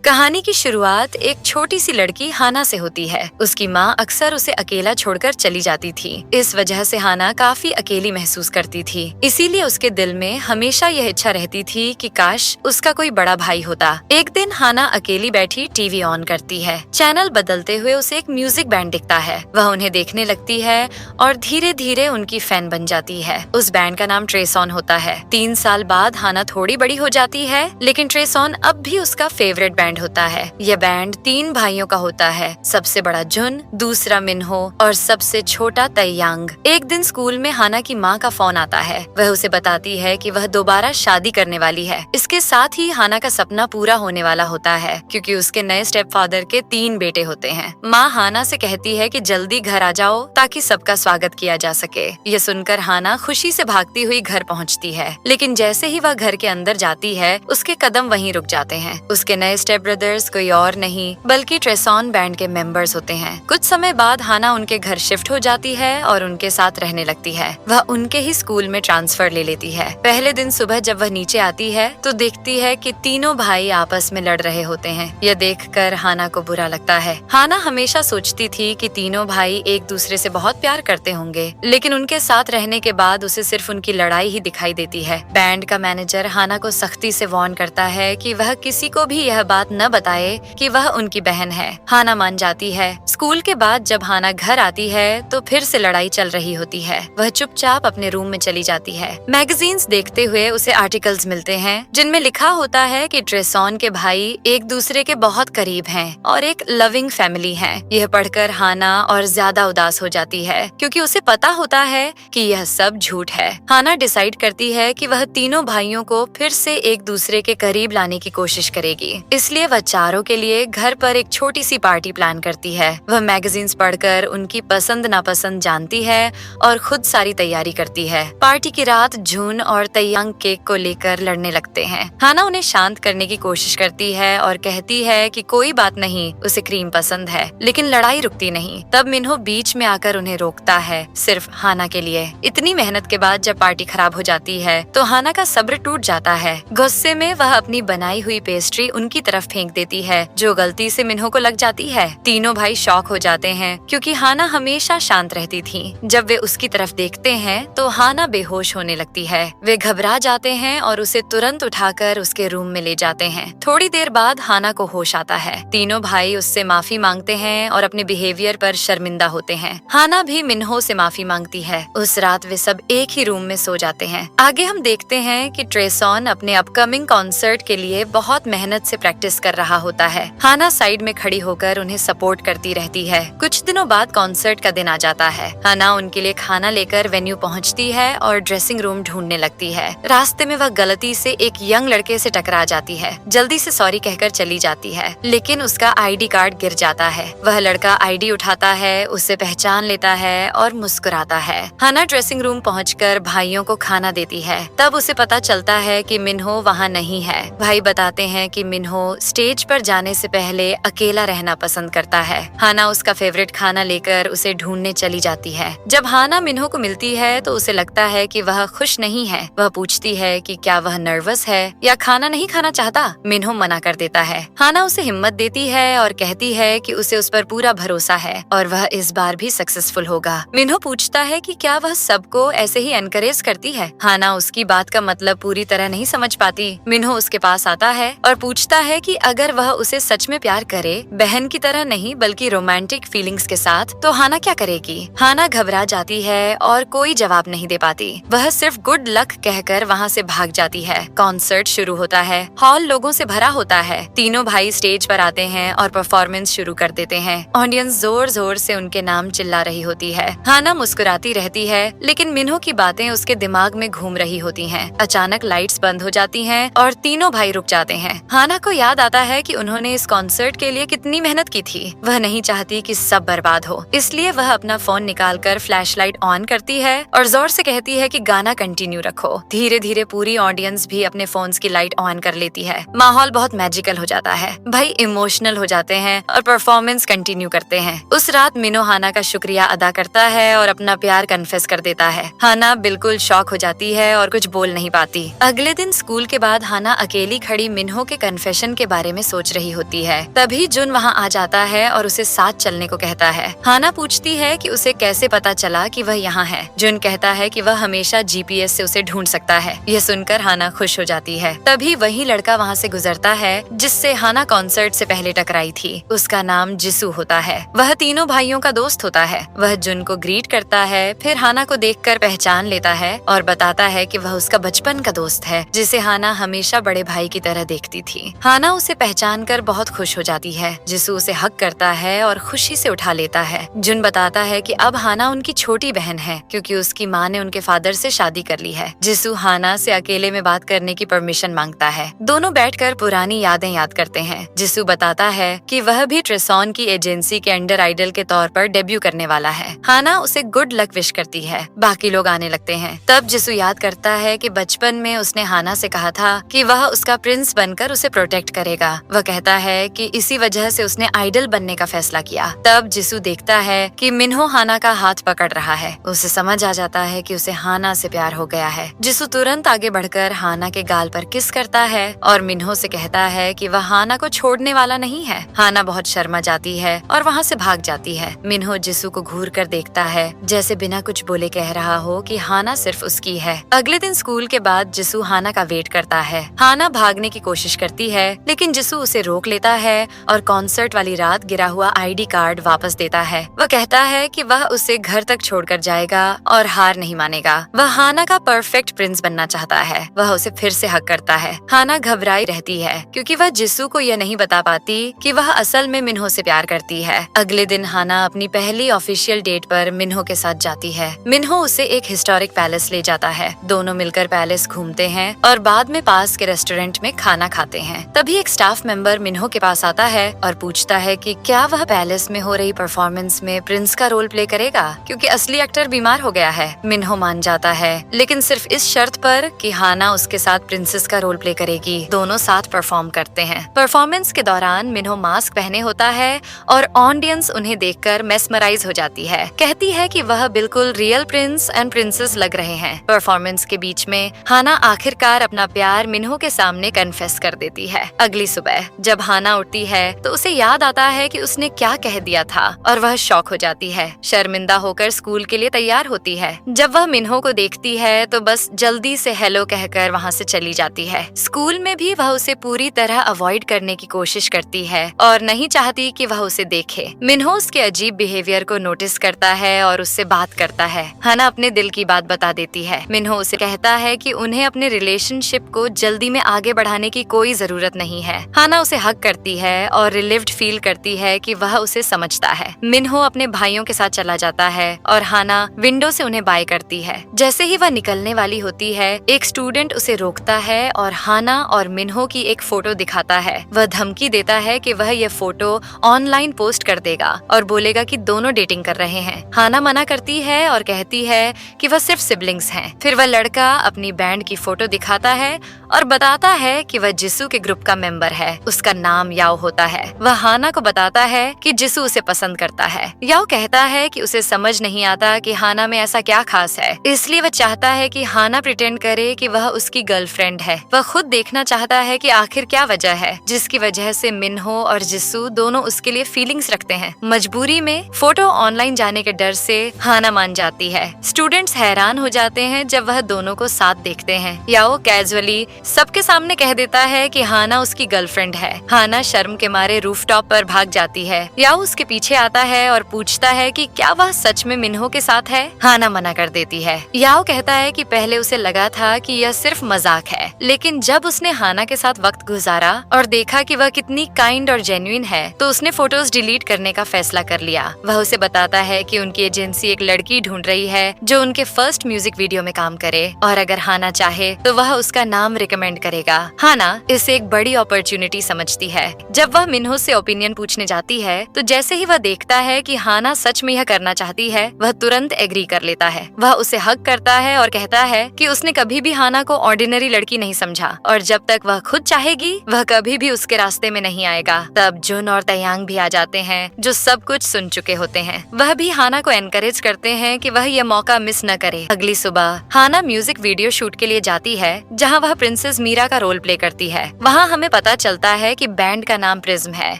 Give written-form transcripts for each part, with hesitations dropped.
कहानी की शुरुआत एक छोटी सी लड़की हाना से होती है। उसकी माँ अक्सर उसे अकेला छोड़कर चली जाती थी। इस वजह से हाना काफी अकेली महसूस करती थी। इसीलिए उसके दिल में हमेशा यह इच्छा रहती थी कि काश उसका कोई बड़ा भाई होता। एक दिन हाना अकेली बैठी टीवी ऑन करती है। चैनल बदलते हुए उसे एक म्यूजिक बैंड दिखता है। वह उन्हें देखने लगती है और धीरे धीरे उनकी फैन बन जाती है। उस बैंड का नाम ट्रेसॉन होता है। 3 साल बाद हाना थोड़ी बड़ी हो जाती है, लेकिन ट्रेसॉन अब भी उसका फेवरेट बैंड होता है। यह बैंड 3 भाइयों का होता है। सबसे बड़ा जुन, दूसरा मिन्हो और सबसे छोटा तैयांग। एक दिन स्कूल में हाना की माँ का फोन आता है। वह उसे बताती है कि वह दोबारा शादी करने वाली है। इसके साथ ही हाना का सपना पूरा होने वाला होता है, क्योंकि उसके नए स्टेप फादर के 3 बेटे होते हैं। माँ हाना से कहती है कि जल्दी घर आ जाओ ताकि सबका स्वागत किया जा सके। यह सुनकर हाना खुशी से भागती हुई घर पहुँचती है, लेकिन जैसे ही वह घर के अंदर जाती है उसके कदम वहीं रुक जाते हैं। उसके नए स्टेप ब्रदर्स कोई और नहीं बल्कि ट्रेसॉन बैंड के मेंबर्स होते हैं। कुछ समय बाद हाना उनके घर शिफ्ट हो जाती है और उनके साथ रहने लगती है। वह उनके ही स्कूल में ट्रांसफर ले लेती है। पहले दिन सुबह जब वह नीचे आती है तो देखती है कि तीनों भाई आपस में लड़ रहे होते हैं। यह देखकर हाना को बुरा लगता है। हाना हमेशा सोचती थी कि तीनों भाई एक दूसरे से बहुत प्यार करते होंगे, लेकिन उनके साथ रहने के बाद उसे सिर्फ उनकी लड़ाई ही दिखाई देती है। बैंड का मैनेजर हाना को सख्ती से वार्न करता है कि वह किसी को भी यह बात न बताए कि वह उनकी बहन है। हाना मान जाती है। स्कूल के बाद जब हाना घर आती है तो फिर से लड़ाई चल रही होती है। वह चुपचाप अपने रूम में चली जाती है। मैगजीन्स देखते हुए उसे आर्टिकल्स मिलते हैं जिनमें लिखा होता है कि ट्रेसॉन के भाई एक दूसरे के बहुत करीब हैं और एक लविंग फैमिली है। यह पढ़कर हाना और ज्यादा उदास हो जाती है, क्योंकि उसे पता होता है कि यह सब झूठ है। हाना डिसाइड करती है कि वह तीनों भाइयों को फिर से एक दूसरे के करीब लाने की कोशिश करेगी। इसलिए वह चारों के लिए घर पर एक छोटी सी पार्टी प्लान करती है। वह मैगजीन्स पढ़कर उनकी पसंद नापसंद जानती है और खुद सारी तैयारी करती है। पार्टी की रात जून और तैयांग केक को लेकर लड़ने लगते हैं। हाना उन्हें शांत करने की कोशिश करती है और कहती है कि कोई बात नहीं, उसे क्रीम पसंद है। लेकिन लड़ाई रुकती नहीं। तब मिन्हो बीच में आकर उन्हें रोकता है, सिर्फ हाना के लिए। इतनी मेहनत के बाद जब पार्टी खराब हो जाती है तो हाना का सब्र टूट जाता है। गुस्से में वह अपनी बनाई हुई पेस्ट्री उनकी तरफ फेंक देती है, जो गलती से मिन्हो को लग जाती है। तीनों भाई शॉक हो जाते हैं, क्योंकि हाना हमेशा शांत रहती थी। जब वे उसकी तरफ देखते हैं तो हाना बेहोश होने लगती है। वे घबरा जाते हैं और उसे तुरंत उठाकर उसके रूम में ले जाते हैं। थोड़ी देर बाद हाना को होश आता है। तीनों भाई उससे माफी मांगते हैं और अपने बिहेवियर पर शर्मिंदा होते हैं। हाना भी मिन्हो से माफी मांगती है। उस रात वे सब एक ही रूम में सो जाते हैं। आगे हम देखते हैं कि ट्रेसॉन अपने अपकमिंग कॉन्सर्ट के लिए बहुत मेहनत से प्रैक्टिस कर रहा होता है। हाना साइड में खड़ी होकर उन्हें सपोर्ट करती रहती है। कुछ दिनों बाद कॉन्सर्ट का दिन आ जाता है। हाना उनके लिए खाना लेकर वेन्यू पहुंचती है और ड्रेसिंग रूम ढूंढने लगती है। रास्ते में वह गलती से एक यंग लड़के से टकरा जाती है। जल्दी से सॉरी कहकर चली जाती है, लेकिन उसका आईडी कार्ड गिर जाता है। वह लड़का आईडी उठाता है, उसे पहचान लेता है और मुस्कुराता है। हाना ड्रेसिंग रूम पहुंचकर भाइयों को खाना देती है। तब उसे पता चलता है कि मिन्हो वहाँ नहीं है। भाई बताते हैं कि मिन्हो स्टेज पर जाने से पहले अकेला रहना पसंद करता है। हाना उसका फेवरेट खाना लेकर उसे ढूंढने चली जाती है। जब हाना मिन्हो को मिलती है तो उसे लगता है कि वह खुश नहीं है। वह पूछती है कि क्या वह नर्वस है या खाना नहीं खाना चाहता। मिन्हो मना कर देता है। हाना उसे हिम्मत देती है और कहती है कि उसे उस पर पूरा भरोसा है और वह इस बार भी सक्सेसफुल होगा। मिन्हो पूछता है कि क्या वह सबको ऐसे ही एनकरेज करती है। हाना उसकी बात का मतलब पूरी तरह नहीं समझ पाती। मिन्हो उसके पास आता है और पूछता है कि अगर वह उसे सच में प्यार करे, बहन की तरह नहीं बल्कि रोमांटिक फीलिंग्स के साथ, तो हाना क्या करेगी। हाना घबरा जाती है और कोई जवाब नहीं दे पाती। वह सिर्फ गुड लक कहकर वहाँ से भाग जाती है। कॉन्सर्ट शुरू होता है। हॉल लोगों से भरा होता है। तीनों भाई स्टेज पर आते हैं और परफॉर्मेंस शुरू कर देते हैं। ऑडियंस जोर जोर से उनके नाम चिल्ला रही होती है। हाना मुस्कुराती रहती है, लेकिन मिन्हो की बातें उसके दिमाग में घूम रही होती हैं। अचानक लाइट्स बंद हो जाती हैं और तीनों भाई रुक जाते हैं। हाना को याद आता है कि उन्होंने इस कॉन्सर्ट के लिए कितनी मेहनत की थी। वह नहीं चाहती कि सब बर्बाद हो, इसलिए वह अपना फोन निकालकर फ्लैशलाइट ऑन करती है और जोर से कहती है कि गाना कंटिन्यू रखो। धीरे धीरे पूरी ऑडियंस भी अपने फोन्स की लाइट ऑन कर लेती है। माहौल बहुत मैजिकल हो जाता है। भाई इमोशनल हो जाते हैं और परफॉर्मेंस कंटिन्यू करते हैं। उस रात मिन्हो हाना का शुक्रिया अदा करता है और अपना प्यार कन्फेस कर देता है। हाना बिल्कुल शॉक हो जाती है और कुछ बोल नहीं पाती। अगले दिन स्कूल के बाद हाना अकेली खड़ी मिन्हो के कन्फेशन के बारे में सोच रही होती है। तभी जुन वहाँ आ जाता है और उसे साथ चलने को कहता है। हाना पूछती है कि उसे कैसे पता चला कि वह यहाँ है। जुन कहता है कि वह हमेशा GPS से उसे ढूंढ सकता है। यह सुनकर हाना खुश हो जाती है। तभी वही लड़का वहाँ से गुजरता है जिससे हाना कॉन्सर्ट से पहले टकराई थी। उसका नाम जिसू होता है। वह तीनों भाइयों का दोस्त होता है। वह जुन को ग्रीट करता है, फिर हाना को देखकर पहचान लेता है और बताता है कि वह उसका बचपन का दोस्त है, जिसे हाना हमेशा बड़े भाई की तरह देखती थी। हाना उसे पहचान कर बहुत खुश हो जाती है। जिसू उसे हक करता है और खुशी से उठा लेता है। जुन बताता है कि अब हाना उनकी छोटी बहन है, क्योंकि उसकी माँ ने उनके फादर से शादी कर ली है। जिसू हाना से अकेले में बात करने की परमिशन मांगता है। दोनों बैठकर पुरानी यादें याद करते हैं। जिसू बताता है कि वह भी ट्रेसॉन की एजेंसी के अंडर आइडल के तौर पर डेब्यू करने वाला है। हाना उसे गुड लक विश करती है। बाकी लोग आने लगते हैं। तब जिसू याद करता है कि बचपन में उसने हाना से कहा था कि वह उसका प्रिंस बनकर उसे प्रोटेक्ट करेगा। वह कहता है कि इसी वजह से उसने आइडल बनने का फैसला किया। तब जिसू देखता है कि मिन्हो हाना का हाथ पकड़ रहा है। उसे समझ आ जाता है कि उसे हाना से प्यार हो गया है। जिसू तुरंत आगे बढ़कर हाना के गाल पर किस करता है और मिन्हो से कहता है कि वह हाना को छोड़ने वाला नहीं है। हाना बहुत शर्मा जाती है और वहाँ से भाग जाती है। मिन्हो जिसू को घूर कर देखता है, जैसे बिना कुछ बोले कह रहा हो कि हाना सिर्फ उसकी है। अगले दिन स्कूल के बाद जिसू हाना का वेट करता है। हाना भागने की कोशिश करती है, लेकिन जिसू उसे रोक लेता है और कॉन्सर्ट वाली रात गिरा हुआ ID कार्ड वापस देता है। वह कहता है कि वह उसे घर तक छोड़कर जाएगा और हार नहीं मानेगा। वह हाना का परफेक्ट प्रिंस बनना चाहता है। वह उसे फिर से हक करता है। हाना घबराई रहती है क्योंकि वह जिसू को यह नहीं बता पाती कि वह असल में मिन्हो से प्यार करती है। अगले दिन हाना अपनी पहली ऑफिशियल डेट पर मिन्हो के साथ जाती है। मिन्हो उसे एक हिस्टोरिक पैलेस ले जाता है। दोनों मिलकर पैलेस घूमते हैं और बाद में पास के रेस्टोरेंट में खाना खाते हैं। तभी एक स्टाफ मेंबर मिन्हो के पास आता है और पूछता है कि क्या वह पैलेस में हो रही परफॉर्मेंस में प्रिंस का रोल प्ले करेगा, क्योंकि असली एक्टर बीमार हो गया है। मिन्हो मान जाता है, लेकिन सिर्फ इस शर्त पर कि हाना उसके साथ प्रिंसेस का रोल प्ले करेगी। दोनों साथ परफॉर्म करते हैं। परफॉर्मेंस के दौरान मिन्हो मास्क पहने होता है और ऑडियंस उन्हें देखकर मेस्मराइज हो जाती है। कहती है कि वह बिल्कुल रियल प्रिंस एंड प्रिंसेस लग रहे हैं। परफॉर्मेंस के बीच में हाना आखिरकार अपना प्यार मिन्हो के सामने कन्फेस कर देती है। अगली सुबह जब हाना उठती है तो उसे याद आता है कि उसने क्या कह दिया था और वह शॉक हो जाती है। शर्मिंदा होकर स्कूल के लिए तैयार होती है। जब वह मिन्हो को देखती है तो बस जल्दी से हेलो कहकर वहाँ से चली जाती है। स्कूल में भी वह उसे पूरी तरह अवॉइड करने की कोशिश करती है और नहीं चाहती कि वह उसे देखे। मिन्हो उसके अजीब बिहेवियर को नोटिस करता है और उससे बात करता है। हाना अपने दिल की बात बता देती है। मिन्हो उसे कहता है कि उन्हें अपने रिलेशनशिप को जल्दी में आगे बढ़ाने की कोई जरूरत नहीं है। हाना उसे हक करती है और रिलीव्ड फील करती है कि वह उसे समझता है। मिन्हो अपने भाइयों के साथ चला जाता है और हाना विंडो से उन्हें बाय करती है। जैसे ही वह निकलने वाली होती है, एक स्टूडेंट उसे रोकता है और हाना और मिन्हो की एक फोटो दिखाता है। वह धमकी देता है कि वह यह फोटो ऑनलाइन पोस्ट कर देगा और बोलेगा कि दोनों डेटिंग कर रहे हैं। हाना मना करती है और कहती है कि वह सिर्फ सिबलिंग्स हैं। फिर वह लड़का अपनी बैंड की फोटो दिखाता है और बताता है कि वह जिसू के ग्रुप का मेंबर है। उसका नाम याओ होता है। वह हाना को बताता है कि जिसू उसे पसंद करता है। याओ कहता है कि उसे समझ नहीं आता कि हाना में ऐसा क्या खास है, इसलिए वह चाहता है कि हाना प्रिटेंड करे कि वह उसकी गर्लफ्रेंड है। वह खुद देखना चाहता है कि आखिर क्या वजह है जिसकी वजह से मिन्हो और जिसू दोनों उसके लिए फीलिंग्स रखते हैं। मजबूरी में फोटो ऑनलाइन जाने के डर से हाना मान जाती है। स्टूडेंट्स हैरान हो जाते हैं जब वह दोनों को साथ देखते हैं। याओ कैजुअली सबके सामने कह देता है कि हाना उसकी गर्लफ्रेंड है। हाना शर्म के मारे रूफटॉप पर भाग जाती है। याओ उसके पीछे आता है और पूछता है कि क्या वह सच में मिन्हो के साथ है। हाना मना कर देती है। याओ कहता है कि पहले उसे लगा था कि यह सिर्फ मजाक है, लेकिन जब उसने हाना के साथ वक्त गुजारा और देखा कि वह कितनी काइंड और जेन्युइन है, तो उसने फोटोज डिलीट करने का फैसला कर लिया। वह उसे बताता है कि उनकी एजेंसी एक लड़की ढूंढ रही है जो उनके फर्स्ट म्यूजिक वीडियो में काम करे और अगर हाना चाहे तो वह उसका नाम रिकमेंड करेगा। हाना इसे एक बड़ी अपॉर्चुनिटी समझती है। जब वह मिन्हो से ओपिनियन पूछने जाती है तो जैसे ही वह देखता है कि हाना सच में यह करना चाहती है, वह तुरंत एग्री कर लेता है। वह उसे हक करता है और कहता है कि उसने कभी भी हाना को ऑर्डिनरी लड़की नहीं समझा और जब तक वह खुद चाहेगी वह कभी भी उसके रास्ते में नहीं आएगा। तब जुन और तयांग भी आ जाते हैं जो सब कुछ सुन चुके होते हैं। वह भी हाना को एनकरेज करते हैं कि वह यह मौका मिस न करे। अगली सुबह हाना म्यूजिक वीडियो शूट के लिए जाती है जहाँ वह प्रिंसेस मीरा का रोल प्ले करती है। वहाँ हमें पता पता चलता है कि बैंड का नाम प्रिज्म है,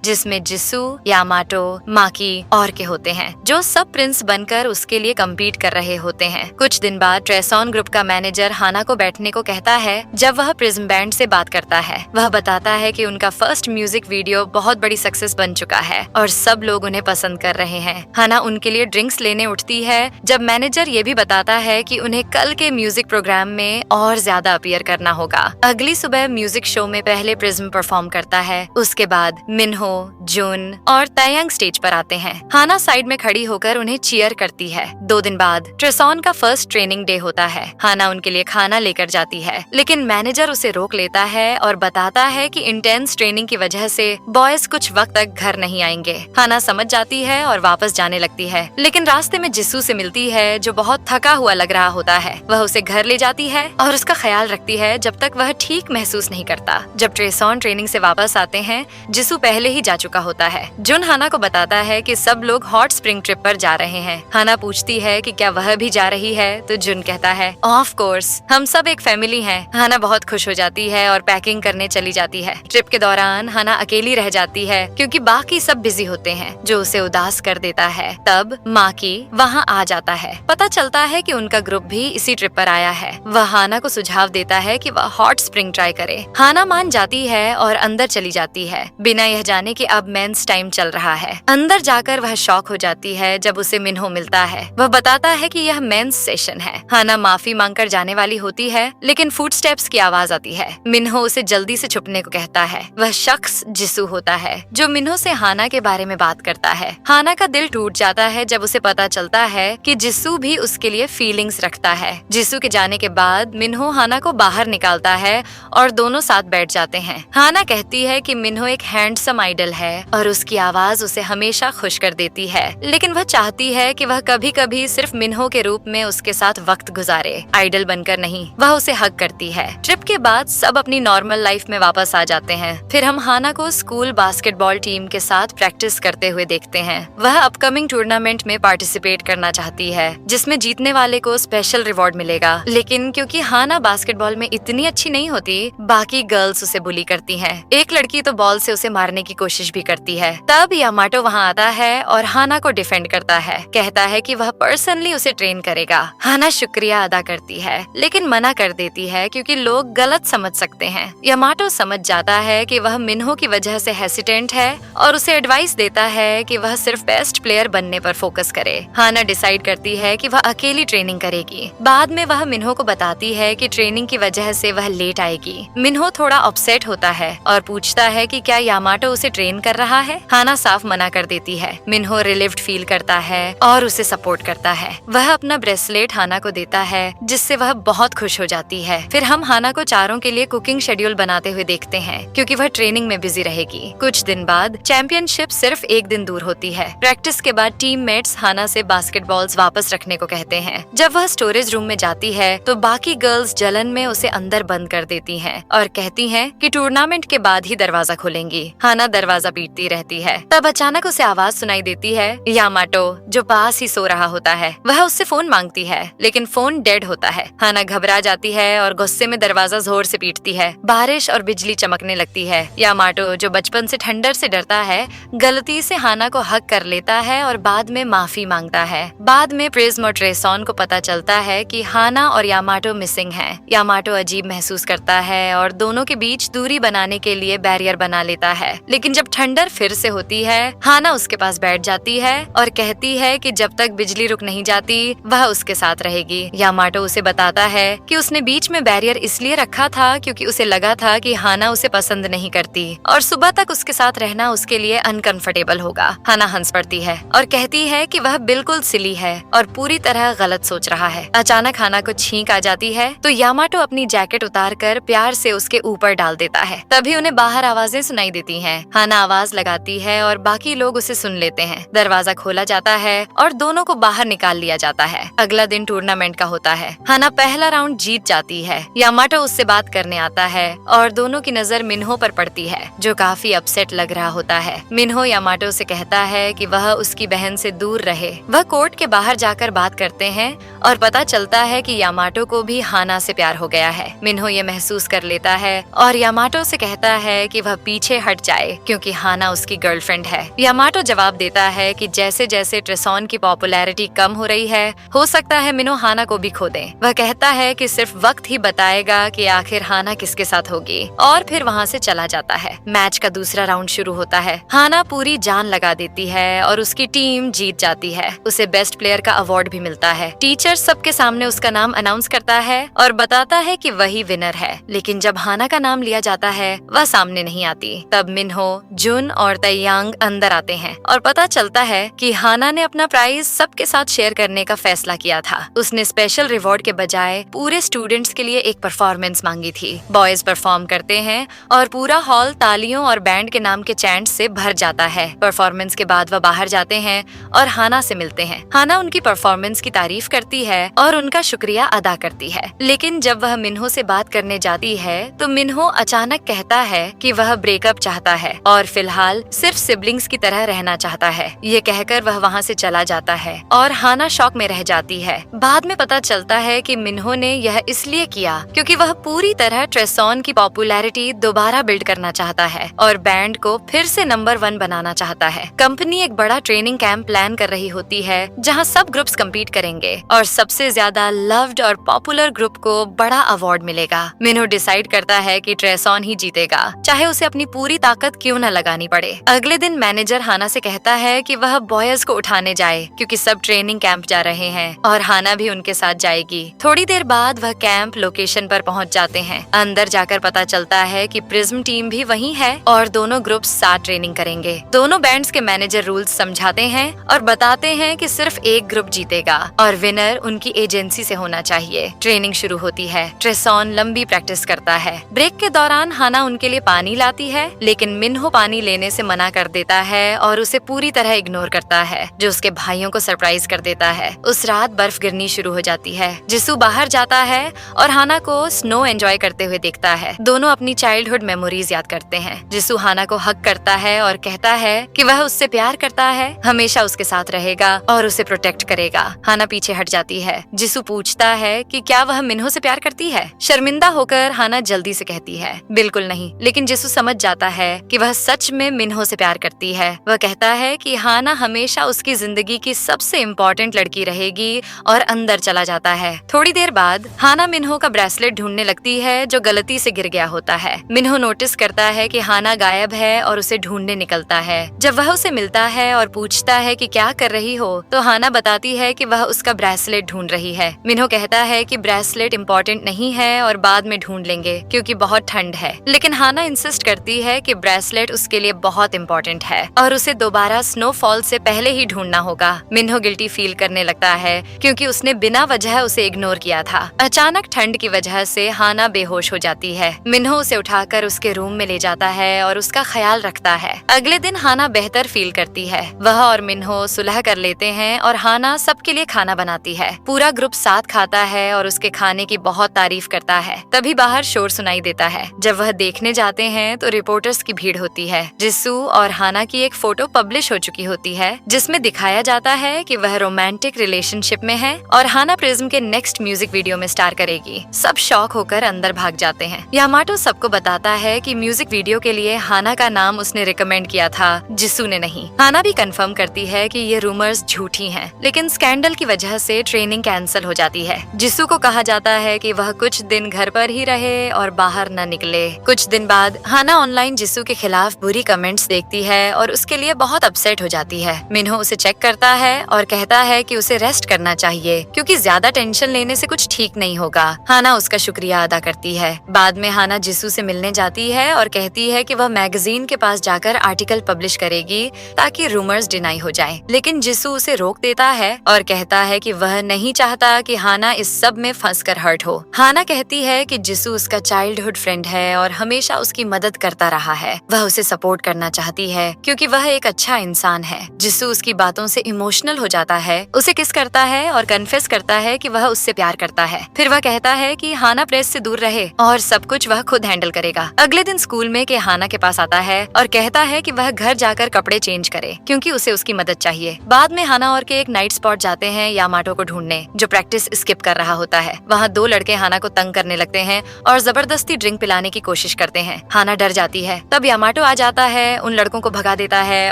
जिसमें जिसू, यामाटो, माकी और के होते हैं, जो सब प्रिंस बनकर उसके लिए कम्पीट कर रहे होते हैं। कुछ दिन बाद ट्रेसॉन ग्रुप का मैनेजर हाना को बैठने को कहता है। जब वह प्रिज्म बैंड से बात करता है, वह बताता है कि उनका फर्स्ट म्यूजिक वीडियो बहुत बड़ी सक्सेस बन चुका है और सब लोग उन्हें पसंद कर रहे हैं। हाना उनके लिए ड्रिंक्स लेने उठती है, जब मैनेजर ये भी बताता है कि उन्हें कल के म्यूजिक प्रोग्राम में और ज्यादा अपीयर करना होगा। अगली सुबह म्यूजिक शो में पहले प्रिज्म परफॉर्म करता है, उसके बाद मिन्हो, जुन और तायांग स्टेज पर आते हैं। हाना साइड में खड़ी होकर उन्हें चीयर करती है। 2 दिन बाद ट्रेसॉन का फर्स्ट ट्रेनिंग डे होता है। हाना उनके लिए खाना लेकर जाती है, लेकिन मैनेजर उसे रोक लेता है और बताता है कि इंटेंस ट्रेनिंग की वजह से बॉयज कुछ वक्त तक घर नहीं आएंगे। हाना समझ जाती है और वापस जाने लगती है, लेकिन रास्ते में जिसू से मिलती है, जो बहुत थका हुआ लग रहा होता है। वह उसे घर ले जाती है और उसका ख्याल रखती है जब तक वह ठीक महसूस नहीं करता। जब ट्रेसॉन ट्रेनिंग से वापस आते हैं, जिसू पहले ही जा चुका होता है। जुन हाना को बताता है कि सब लोग हॉट स्प्रिंग ट्रिप पर जा रहे हैं। हाना पूछती है कि क्या वह भी जा रही है, तो जुन कहता है ऑफ कोर्स, हम सब एक फैमिली हैं। हाना बहुत खुश हो जाती है और पैकिंग करने चली जाती है। ट्रिप के दौरान हाना अकेली रह जाती है क्योंकि बाकी सब बिजी होते हैं, जो उसे उदास कर देता है। तब माकी वहाँ आ जाता है। पता चलता है कि उनका ग्रुप भी इसी ट्रिप पर आया है। वह हाना को सुझाव देता है कि वह हॉट स्प्रिंग ट्राई करे। हाना मान जाती है और अंदर चली जाती है, बिना यह जाने कि अब मेंस टाइम चल रहा है। अंदर जाकर वह शॉक हो जाती है जब उसे मिन्हो मिलता है। वह बताता है कि यह मेंस सेशन है। हाना माफी मांगकर जाने वाली होती है, लेकिन फुटस्टेप्स की आवाज आती है। मिन्हो उसे जल्दी से छुपने को कहता है। वह शख्स जिसू होता है, जो मिन्हो से हाना के बारे में बात करता है। हाना का दिल टूट जाता है जब उसे पता चलता है कि जिसू भी उसके लिए फीलिंग्स रखता है। जिसू के जाने के बाद मिन्हो हाना को बाहर निकालता है और दोनों साथ बैठ जाते हैं। हाना कहती है कि मिन्हो एक हैंडसम आइडल है और उसकी आवाज उसे हमेशा खुश कर देती है, लेकिन वह चाहती है कि वह कभी कभी सिर्फ मिन्हो के रूप में उसके साथ वक्त गुजारे, आइडल बनकर नहीं। वह उसे हग करती है। ट्रिप के बाद सब अपनी नॉर्मल लाइफ में वापस आ जाते हैं। फिर हम हाना को स्कूल बास्केटबॉल टीम के साथ प्रैक्टिस करते हुए देखते हैं। वह अपकमिंग टूर्नामेंट में पार्टिसिपेट करना चाहती है, जिसमें जीतने वाले को स्पेशल रिवॉर्ड मिलेगा, लेकिन क्योंकि हाना बास्केटबॉल में इतनी अच्छी नहीं होती, बाकी गर्ल्स उसे बुली करती हैं। एक लड़की तो बॉल से उसे मारने की कोशिश भी करती है। तब यामाटो वहाँ आता है और हाना को डिफेंड करता है, कहता है कि वह पर्सनली उसे ट्रेन करेगा। हाना शुक्रिया अदा करती है, लेकिन मना कर देती है क्योंकि लोग गलत समझ सकते हैं। यामाटो समझ जाता है कि वह मिन्हो की वजह से हेसिटेंट है और उसे एडवाइस देता है कि वह सिर्फ बेस्ट प्लेयर बनने पर फोकस करे। हाना डिसाइड करती है कि वह अकेली ट्रेनिंग करेगी। बाद में वह मिन्हो को बताती है कि ट्रेनिंग की वजह से वह लेट आएगी। मिन्हो थोड़ा अपसेट होता है और पूछता है कि क्या यामाटो उसे ट्रेन कर रहा है। हाना साफ मना कर देती है। मिन्हो रिलीव्ड फील करता है और उसे सपोर्ट करता है। वह अपना ब्रेसलेट हाना को देता है, जिससे वह बहुत खुश हो जाती है। फिर हम हाना को चारों के लिए कुकिंग शेड्यूल बनाते हुए देखते हैं, क्योंकि वह ट्रेनिंग में बिजी रहेगी। कुछ दिन बाद चैंपियनशिप सिर्फ 1 दिन दूर होती है। प्रैक्टिस के बाद टीममेट्स हाना से बास्केटबॉल्स वापस रखने को कहते हैं। जब वह स्टोरेज रूम में जाती है तो बाकी गर्ल्स जलन में उसे अंदर बंद कर देती हैं और कहती हैं कि टूर्नामेंट के बाद ही दरवाजा खोलेंगी। हाना दरवाजा पीटती रहती है। तब अचानक उसे आवाज सुनाई देती है। यामाटो, जो पास ही सो रहा होता है, वह उससे फोन मांगती है, लेकिन फोन डेड होता है। हाना घबरा जाती है और गुस्से में दरवाजा जोर से पीटती है। बारिश और बिजली चमकने लगती है। यामाटो, जो बचपन से ठंडर से डरता है, गलती से हाना को हक कर लेता है और बाद में माफी मांगता है। बाद में प्रिज्म और ट्रेसॉन को पता चलता है कि हाना और यामाटो मिसिंग हैं। यामाटो अजीब महसूस करता है और दोनों के बीच दूरी बनाने के लिए बैरियर बना लेता है, लेकिन जब ठंडर फिर से होती है, हाना उसके पास बैठ जाती है और कहती है कि जब तक बिजली रुक नहीं जाती वह उसके साथ रहेगी। यामाटो उसे बताता है कि उसने बीच में बैरियर इसलिए रखा था क्योंकि उसे लगा था कि हाना उसे पसंद नहीं करती और सुबह तक उसके साथ रहना उसके लिए अनकंफर्टेबल होगा। हाना हंस पड़ती है और कहती है कि वह बिल्कुल सिली है और पूरी तरह गलत सोच रहा है। अचानक हाना को छींक आ जाती है तो यामाटो अपनी जैकेट उतारकर प्यार से उसके ऊपर डाल देता है। तभी उन्हें बाहर आवाजें सुनाई देती हैं। हाना आवाज लगाती है और बाकी लोग उसे सुन लेते हैं। दरवाजा खोला जाता है और दोनों को बाहर निकाल लिया जाता है। अगला दिन टूर्नामेंट का होता है। हाना पहला राउंड जीत जाती है। यामाटो उससे बात करने आता है और दोनों की नजर मिन्हो पर पड़ती है, जो काफी अपसेट लग रहा होता है। मिन्हो यामाटो से कहता है कि वह उसकी बहन से दूर रहे। वह कोर्ट के बाहर जाकर बात करते हैं और पता चलता है कि यामाटो को भी हाना से प्यार हो गया है। मिन्हो ये महसूस कर लेता है और यामाटो से कहता है कि वह पीछे हट जाए क्योंकि हाना उसकी गर्लफ्रेंड है। यामाटो जवाब देता है कि जैसे जैसे ट्रेसॉन की पॉपुलैरिटी कम हो रही है, हो सकता है मिन्हो हाना को भी खो दे। वह कहता है कि सिर्फ वक्त ही बताएगा कि आखिर हाना किसके साथ होगी और फिर वहाँ से चला जाता है। मैच का दूसरा राउंड शुरू होता है। हाना पूरी जान लगा देती है और उसकी टीम जीत जाती है। उसे बेस्ट प्लेयर का अवार्ड भी मिलता है। टीचर सबके सामने उसका नाम अनाउंस करता है और बताता है कि वही विनर है। लेकिन जब हाना का नाम लिया जाता है, वह सामने नहीं आती। तब मिन्हो, जुन और तैयांग अंदर आते हैं और पता चलता है कि हाना ने अपना प्राइज सबके साथ शेयर करने का फैसला किया था। उसने स्पेशल रिवॉर्ड के बजाय पूरे स्टूडेंट्स के लिए एक परफॉर्मेंस मांगी थी। बॉयज परफॉर्म करते हैं और पूरा हॉल तालियों और बैंड के नाम के चैंट से भर जाता है। परफॉर्मेंस के बाद वह बाहर जाते हैं और हाना से मिलते हैं। हाना उनकी परफॉर्मेंस की तारीफ करती है और उनका शुक्रिया अदा करती है। लेकिन जब वह मिन्हो से बात करने जाती है तो मिन्हो अचानक कहता है कि वह ब्रेकअप चाहता है और फिलहाल सिर्फ सिबलिंग्स की तरह रहना चाहता है। ये कहकर वह वहाँ से चला जाता है और हाना शॉक में रह जाती है। बाद में पता चलता है कि मिन्हो ने यह इसलिए किया क्योंकि वह पूरी तरह ट्रेसॉन की पॉपुलैरिटी दोबारा बिल्ड करना चाहता है और बैंड को फिर से नंबर 1 बनाना चाहता है। कंपनी एक बड़ा ट्रेनिंग कैंप प्लान कर रही होती है जहां सब ग्रुप्स कम्पीट करेंगे और सबसे ज्यादा लव्ड और पॉपुलर ग्रुप को बड़ा अवार्ड मिलेगा। मिन्हो डिसाइड करता है कि ट्रेसॉन ही जीतेगा, चाहे उसे अपनी पूरी ताकत क्यों न लगानी पड़े। अगले दिन मैनेजर हाना से कहता है कि वह बॉयज को उठाने जाए क्योंकि सब ट्रेनिंग कैंप जा रहे हैं और हाना भी उनके साथ जाएगी। थोड़ी देर बाद वह कैंप लोकेशन पर पहुंच जाते हैं। अंदर जाकर पता चलता है कि प्रिज्म टीम भी वहीं है और दोनों ग्रुप साथ ट्रेनिंग करेंगे। दोनों बैंड्स के मैनेजर रूल्स समझाते हैं और बताते हैं कि सिर्फ एक ग्रुप जीतेगा और विनर उनकी एजेंसी से होना चाहिए। ट्रेनिंग शुरू होती है। ट्रेसॉन लंबी प्रैक्टिस करता है। ब्रेक के दौरान हाना उनके लिए पानी लाती है, लेकिन मिन्हो पानी लेने से मना कर देता है और उसे पूरी तरह इग्नोर करता है, जो उसके भाइयों को सरप्राइज कर देता है। उस रात बर्फ गिरनी शुरू हो जाती है। जिसू बाहर जाता है और हाना को स्नो एंजॉय करते हुए देखता है। दोनों अपनी चाइल्डहुड मेमोरीज याद करते हैं। जिसू हाना को हक करता है और कहता है कि वह उससे प्यार करता है, हमेशा उसके साथ रहेगा और उसे प्रोटेक्ट करेगा। हाना पीछे हट जाती है। जिसू पूछता है कि क्या वह मिन्हो से प्यार करती है। शर्मिंदा होकर हाना जल्दी से कहती है बिल्कुल नहीं, लेकिन जिसू समझ जाता है कि वह सच में मिन्हो से प्यार करती है। वह कहता है कि हाना हमेशा उसकी जिंदगी की सबसे इम्पोर्टेंट लड़की रहेगी और अंदर चला जाता है। थोड़ी देर बाद हाना मिन्हो का ब्रेसलेट ढूंढने लगती है जो गलती से गिर गया होता है। मिन्हो नोटिस करता है कि हाना गायब है और उसे ढूंढने निकलता है। जब वह उसे मिलता है और पूछता है कि क्या कर रही हो, तो हाना बताती है कि वह उसका ब्रेसलेट ढूंढ रही है। मिन्हो कहता है कि ब्रेसलेट इम्पोर्टेंट नहीं है और बाद में ढूंढ लेंगे क्योंकि बहुत ठंड है, लेकिन हाना इंसिस्ट करती है कि ब्रेसलेट उसके लिए बहुत इम्पोर्टेंट है और उसे दोबारा स्नोफॉल से पहले ही ढूंढना होगा। मिन्हो गिल्टी फील करने लगता है क्योंकि उसने बिना वजह उसे इग्नोर किया था। अचानक ठंड की वजह से हाना बेहोश हो जाती है। मिन्हो उसे उठाकर उसके रूम में ले जाता है और उसका ख्याल रखता है। अगले दिन हाना बेहतर फील करती है। वह और मिन्हो सुलह कर लेते हैं और हाना सबके लिए खाना बनाती है। पूरा ग्रुप साथ खाता है और उसके खाने की बहुत तारीफ करता है। तभी बाहर शोर सुनाई देता है। जब वह देखने जाते हैं तो रिपोर्टर्स की भीड़ होती है। जिसू और हाना की एक फोटो पब्लिश हो चुकी होती है जिसमें दिखाया जाता है कि वह रोमांटिक रिलेशनशिप में है और हाना प्रिज्म के नेक्स्ट म्यूजिक वीडियो में स्टार करेगी। सब शॉक होकर अंदर भाग जाते हैं। यामाटो सबको बताता है कि म्यूजिक वीडियो के लिए हाना का नाम उसने रिकमेंड किया था, जिसू ने नहीं। हाना भी कंफर्म करती है कि ये रूमर्स झूठी हैं, लेकिन स्कैंडल की वजह से ट्रेनिंग कैंसिल हो जाती है। जिसू को कहा जाता है कि वह कुछ दिन घर पर ही रहे और बाहर न निकले। कुछ दिन बाद हाना ऑनलाइन जिसू के खिलाफ बुरी कमेंट्स देखती है और उसके लिए बहुत अपसेट हो जाती है। मिन्हो उसे चेक करता है और कहता है कि उसे रेस्ट करना चाहिए क्योंकि ज्यादा टेंशन लेने से कुछ ठीक नहीं होगा। हाना उसका शुक्रिया अदा करती है। बाद में हाना जिसू से मिलने जाती है और कहती है कि वह मैगजीन के पास जाकर आर्टिकल पब्लिश करेगी ताकि रूमर्स डिनाई हो जाए, लेकिन जिसू उसे रोक देता है और कहता है कि वह नहीं चाहता कि हाना इस सब में फंसकर हर्ट हो। हाना कहती है कि जिसू उसका चाइल्डहुड फ्रेंड है और हमेशा उसकी मदद करता रहा है। वह उसे सपोर्ट करना चाहती है क्योंकि वह एक अच्छा इंसान है। जिसू उसकी बातों से इमोशनल हो जाता है, उसे किस करता है और कन्फेस करता है कि वह उससे प्यार करता है। फिर वह कहता है कि हाना प्रेस से दूर रहे और सब कुछ वह खुद हैंडल करेगा। अगले दिन स्कूल में के हाना के पास आता है और कहता है कि वह घर जाकर कपड़े चेंज करे क्योंकि उसे उसकी मदद चाहिए। बाद में हाना और के एक नाइट स्पॉट जाते हैं यामाटो को ढूंढने जो प्रैक्टिस स्किप कर रहा होता है। वहाँ 2 लड़के हाना को तंग करने लगते हैं और जबरदस्ती ड्रिंक पिलाने की कोशिश करते हैं। हाना डर जाती है। तब यामाटो आ जाता है, उन लड़कों को भगा देता है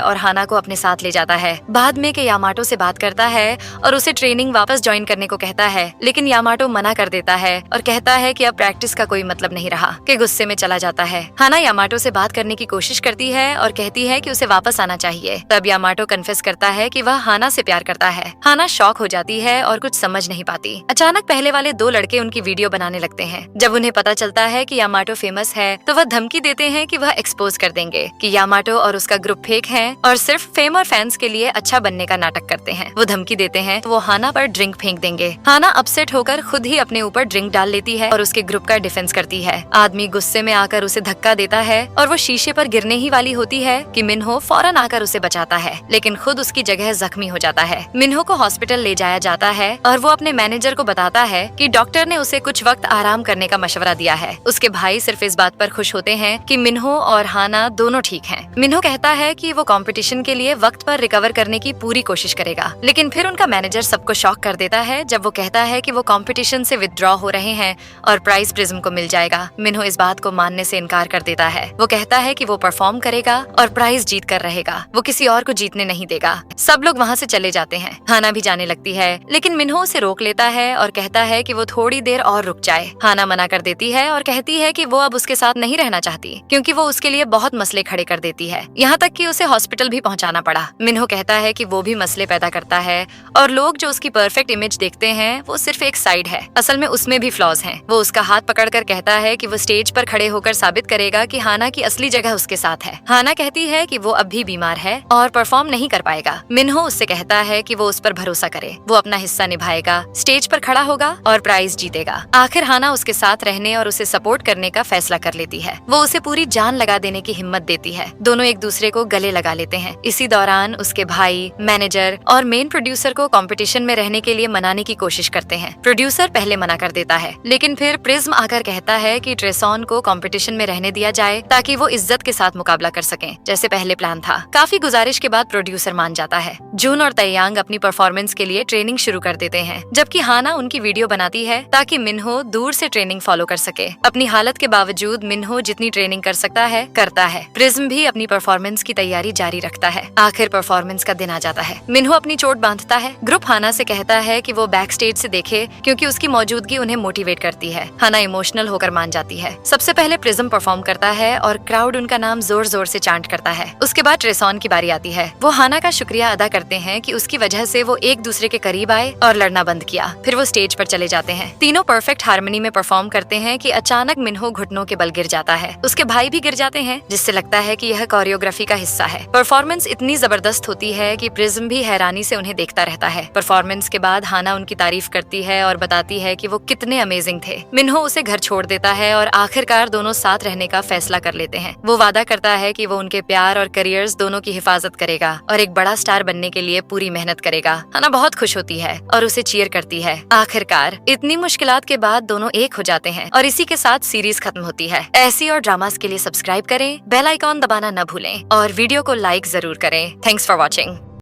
और हाना को अपने साथ ले जाता है। बाद में के यामाटो से बात करता है और उसे ट्रेनिंग वापस ज्वाइन करने को कहता है, लेकिन यामाटो मना कर देता है और कहता है कि अब प्रैक्टिस का कोई मतलब नहीं रहा, के गुस्से में चला जाता है। हाना यामाटो से बात करने की कोशिश करती है और कहती है कि उसे वापस आना चाहिए। तब यामाटो कन्फेस करता है कि वह हाना से प्यार करता है। हाना शॉक हो जाती है और कुछ समझ नहीं पाती। अचानक पहले वाले 2 लड़के उनकी वीडियो बनाने लगते हैं। जब उन्हें पता चलता है कि यामाटो फेमस है तो वह धमकी देते हैं कि वह एक्सपोज कर देंगे कि यामाटो और उसका ग्रुप फेक है और सिर्फ फेम और फैंस के लिए अच्छा बनने का नाटक करते हैं। वो धमकी देते हैं तो वो हाना पर ड्रिंक फेंक देंगे। हाना अपसेट होकर खुद ही अपने ऊपर ड्रिंक डाल लेती है और उसके ग्रुप का डिफेंस करती है। आदमी गुस्से में आकर उसे धक्का देता है और वो शीशे पर गिरने ही वाली होती है कि मिन्हो फौरन आकर उसे बचाता है, लेकिन खुद उसकी जगह जख्मी हो जाता है। मिन्हो को हॉस्पिटल ले जाया जाता है और वो अपने मैनेजर को बताता है कि डॉक्टर ने उसे कुछ वक्त आराम करने का मशवरा दिया है। उसके भाई सिर्फ इस बात पर खुश होते हैं कि मिन्हो और हाना दोनों ठीक हैं। मिन्हो कहता है कि वो कंपटीशन के लिए वक्त पर रिकवर करने की पूरी कोशिश करेगा, लेकिन फिर उनका मैनेजर सबको शॉक कर देता है जब वो कहता है कि वो कंपटीशन से विथड्रॉ हो रहे हैं और प्राइज प्रिज्म को मिल जाएगा। मिन्हो इस बात को मानने से इनकार कर देता है। वो कहता है कि वो परफॉर्म करेगा और प्राइज जीत कर रहेगा, वो किसी और को जीतने नहीं देगा। सब लोग वहाँ से चले जाते हैं। हाना भी जाने लगती है, लेकिन मिन्हो उसे रोक लेता है और कहता है कि वो थोड़ी देर और रुक जाए। हाना मना कर देती है और कहती है कि वो अब उसके साथ नहीं रहना चाहती क्योंकि वो उसके लिए बहुत मसले खड़े कर देती है, यहाँ तक कि उसे हॉस्पिटल भी पहुँचाना पड़ा। मिन्हो कहता है कि वो भी मसले पैदा करता है और लोग जो उसकी परफेक्ट इमेज देखते हैं वो सिर्फ एक साइड है, असल में उसमें भी फ्लॉज हैं। वो उसका हाथ पकड़कर कहता है कि वो स्टेज पर खड़े होकर साबित करेगा कि हाना की असली जगह उसके साथ है। हाना कहती है कि वो अब भी बीमार है और परफॉर्म नहीं कर पाएगा। मिन्हो उससे कहता है कि वो उस पर भरोसा करे, वो अपना हिस्सा निभाएगा, स्टेज पर खड़ा होगा और प्राइज जीतेगा। आखिर हाना उसके साथ रहने और उसे सपोर्ट करने का फैसला कर लेती है। वो उसे पूरी जान लगा देने की हिम्मत देती है। दोनों एक दूसरे को गले लगा लेते हैं। इसी दौरान उसके भाई, मैनेजर और मेन प्रोड्यूसर को कंपटीशन में रहने के लिए मनाने की कोशिश करते हैं। प्रोड्यूसर पहले मना कर देता है, लेकिन फिर प्रिज्म आकर कहता है कि ट्रेसॉन को कंपटीशन में रहने दिया जाए ताकि वो इज्जत के साथ मुकाबला कर सकें, जैसे पहले प्लान था। काफी गुजारिश के बाद प्रोड्यूसर मान जाता है। जून और तैयांग अपनी परफॉर्मेंस के लिए ट्रेनिंग शुरू कर देते हैं, जबकि हाना उनकी वीडियो बनाती है ताकि मिन्हो दूर से ट्रेनिंग फॉलो कर सके। अपनी हालत के बावजूद मिन्हो जितनी ट्रेनिंग कर सकता है करता है। प्रिज्म भी अपनी परफॉर्मेंस की तैयारी जारी रखता है। आखिर परफॉर्मेंस का दिन आ जाता है। मिन्हो अपनी चोट बांधता है। ग्रुप हाना से कहता है कि वो बैक स्टेज से देखे क्योंकि उसकी मौजूदगी उन्हें मोटिवेट करती है। हाना इमोशनल होकर मान जाती है। सबसे पहले प्रिज्म परफॉर्म करता है और क्राउड उनका नाम जोर जोर से चांट करता है। उसके बाद ट्रेसॉन की बारी आती है। वो हाना का शुक्रिया अदा करते हैं कि उसकी वजह से वो एक दूसरे के करीब आए और लड़ना बंद किया। फिर वो स्टेज पर चले जाते हैं। तीनों परफेक्ट हार्मनी में परफॉर्म करते हैं कि अचानक मिन्हो घुटनों के बल गिर जाता है। उसके भाई भी गिर जाते हैं, जिससे लगता है कि यह कोरियोग्राफी का हिस्सा है। परफॉर्मेंस इतनी जबरदस्त होती है कि प्रिज्म भी हैरानी से उन्हें देखता रहता है। परफॉर्मेंस के बाद हाना उनकी तारीफ करती है और बताती है कि वो कितने अमेजिंग थे। मिन्हो उसे घर छोड़ देता है और आखिरकार दोनों साथ रहने का फैसला कर लेते हैं। वो वादा करता है कि वो उनके प्यार और करियर्स दोनों की हिफाजत करेगा और एक बड़ा स्टार बनने के लिए पूरी मेहनत करेगा। हाना बहुत खुश होती है और उसे चीयर करती है। आखिरकार इतनी मुश्किलात के बाद दोनों एक हो जाते हैं और इसी के साथ सीरीज खत्म होती है। ऐसी और ड्रामास के लिए सब्सक्राइब करें, बेल आइकॉन दबाना न भूलें और वीडियो को लाइक जरूर करें। Thanks for watching.